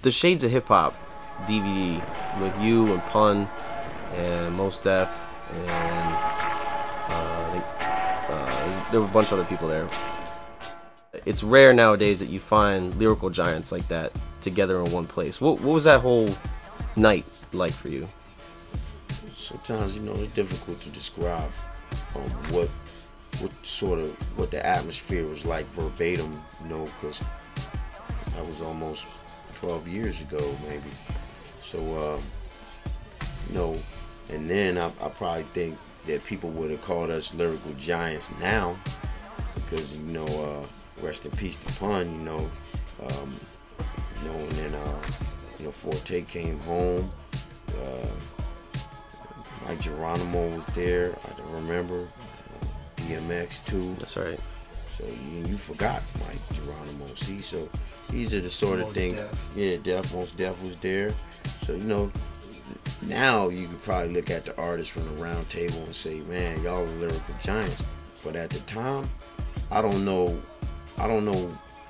The Shades of Hip-Hop DVD with you and Pun and Mos Def and there were a bunch of other people there. It's rare nowadays that you find lyrical giants like that together in one place. What was that whole night like for you? Sometimes, you know, it's difficult to describe what the atmosphere was like verbatim, you know, because that was almost 12 years ago, maybe. So, you know, and then I probably think that people would have called us lyrical giants now, because, you know, rest in peace to Pun, you know, and then, you know, Forte came home. Mike Geronimo was there, I don't remember. DMX too. That's right. So you forgot Mike Geronimo. See, so these are the sort of things. Yeah, Mos Def was there. So, you know, now you could probably look at the artists from the round table and say, man, y'all were lyrical giants. But at the time, I don't know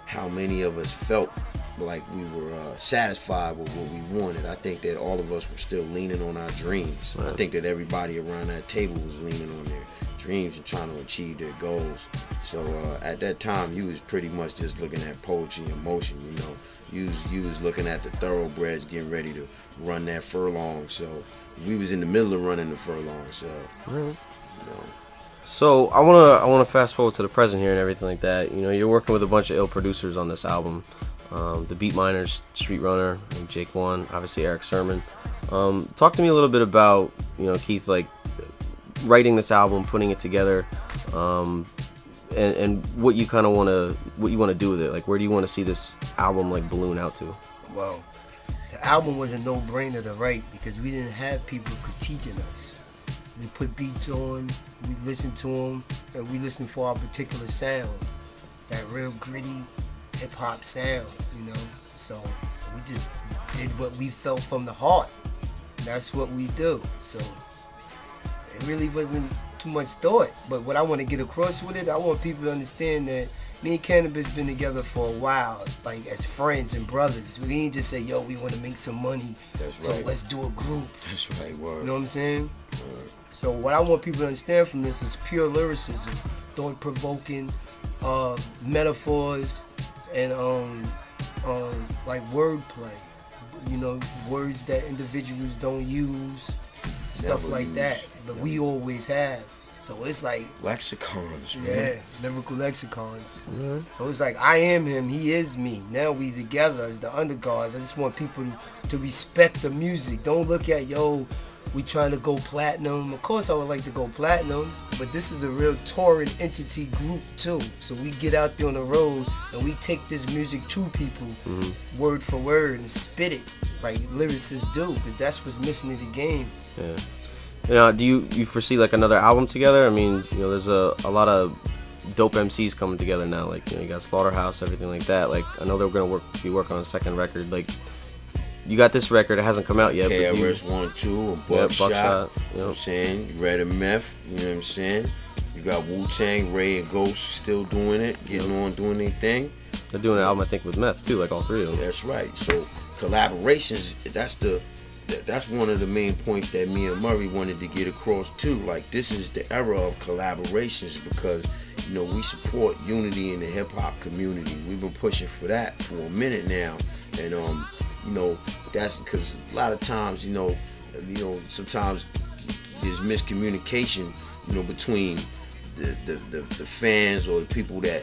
how many of us felt like we were satisfied with what we wanted. I think that all of us were still leaning on our dreams. Right. I think that everybody around that table was leaning on their dreams and trying to achieve their goals. So at that time, you was pretty much just looking at poetry in motion, you know. You was looking at the thoroughbreds getting ready to run that furlong. So we was in the middle of running the furlong. So, you know. So I wanna fast forward to the present here and everything like that. You know, you're working with a bunch of ill producers on this album. The Beat Miners, Street Runner, and Jake One, obviously Eric Sermon. Talk to me a little bit about, you know, Keith, like writing this album, putting it together, and what you kind of want to do with it. Like, where do you want to see this album like balloon out to? Well, the album was a no-brainer to write because we didn't have people critiquing us. We put beats on, we listened to them, and we listened for our particular sound, that real gritty hip-hop sound, you know. So we just did what we felt from the heart. That's what we do. So it really wasn't too much thought. But what I want to get across with it, I want people to understand that me and Canibus been together for a while, like as friends and brothers. We ain't just say, yo, we want to make some money, so let's do a group. That's right, word. You know what I'm saying? Word. So what I want people to understand from this is pure lyricism, thought-provoking, metaphors, and like wordplay. You know, words that individuals don't use, stuff like that, but we always have. So it's like lexicons, man. Yeah, lyrical lexicons. So it's like I am him, he is me. Now we together as the UNDERGODS. I just want people to respect the music. Don't look at, yo, we trying to go platinum. Of course I would like to go platinum, but this is a real touring entity group too. So we get out there on the road and we take this music to people, word for word, and spit it like lyricists do, because that's what's missing in the game. Yeah. You know, do you foresee like another album together? I mean, you know, there's a lot of dope MCs coming together now. Like, you know, you got Slaughterhouse, everything like that. Like, I know they're gonna be working on a second record. Like, you got this record, it hasn't come out yet. KRS-One, 2, and Buckshot. You know what I'm saying? You Red and Meth, you know what I'm saying? You got Wu-Tang, Ray and Ghost still doing it, getting on, doing their thing. They're doing an album, I think, with Meth too, like all three of them. That's right. So collaborations, that's one of the main points that me and Murray wanted to get across too. Like, this is the era of collaborations because, you know, we support unity in the hip-hop community. We've been pushing for that for a minute now, and you know, that's because a lot of times, you know, sometimes there's miscommunication, you know, between the fans or the people that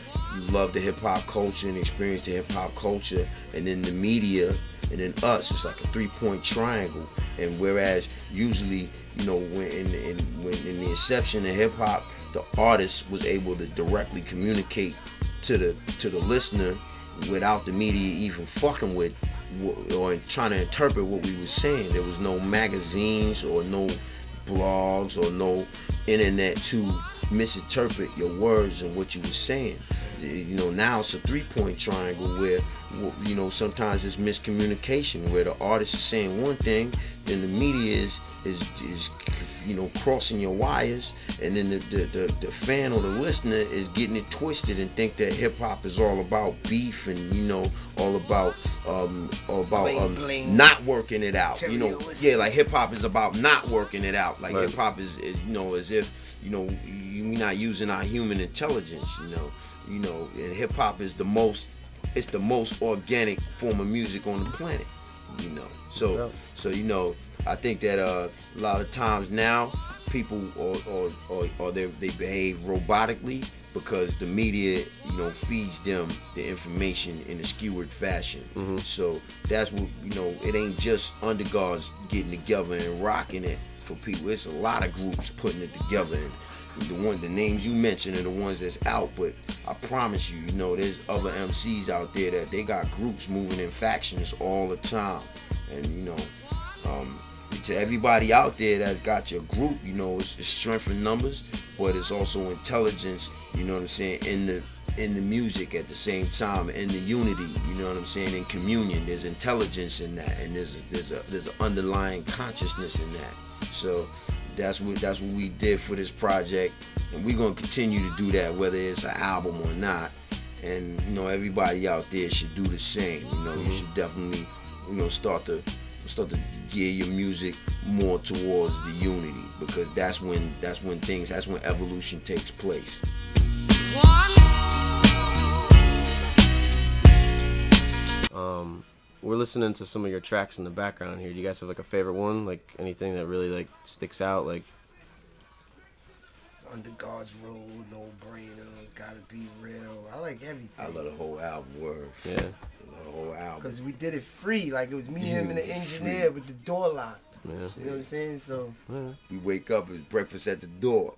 love the hip-hop culture and experience the hip-hop culture, and then the media, and then us. It's like a three-point triangle. And whereas usually, you know, when in the inception of hip-hop, the artist was able to directly communicate to the listener without the media even fucking with or trying to interpret what we were saying. There was no magazines or no blogs or no internet to misinterpret your words and what you were saying. You know, now it's a three-point triangle where you know, sometimes it's miscommunication where the artist is saying one thing, then the media is you know, crossing your wires, and then the fan or the listener is getting it twisted and think that hip hop is all about beef and, you know, all about not working it out. You know, yeah, like hip hop is about not working it out. Like hip hop is, you know, as if, you know, we're not using our human intelligence. You know, and hip hop is the most organic form of music on the planet. You know, so you know, I think that a lot of times now people or they behave robotically because the media, you know, feeds them the information in a skewered fashion. So that's what, you know, it ain't just undergods getting together and rocking it for people. It's a lot of groups putting it together, and the names you mentioned are the ones that's out, but I promise you, you know, there's other MCs out there that they got groups moving in factions all the time. And, you know, to everybody out there that's got your group, you know, it's strength in numbers, but it's also intelligence, you know what I'm saying, in the music at the same time, in the unity, you know what I'm saying, in communion. There's intelligence in that, and there's an underlying consciousness in that. So that's what we did for this project, and we're gonna continue to do that, whether it's an album or not. And, you know, everybody out there should do the same. You know, you should definitely, you know, start to gear your music more towards the unity, because that's when evolution takes place. We're listening to some of your tracks in the background here. Do you guys have like a favorite one? Like anything that really like sticks out? Like UNDERGODS Road, No Brainer, Gotta Be Real. I like everything. I love the whole album. Word. Yeah. I love the whole album. Because we did it free. Like it was me, him, and the engineer with the door locked. Yeah. You know what I'm saying? So we wake up, it's breakfast at the door.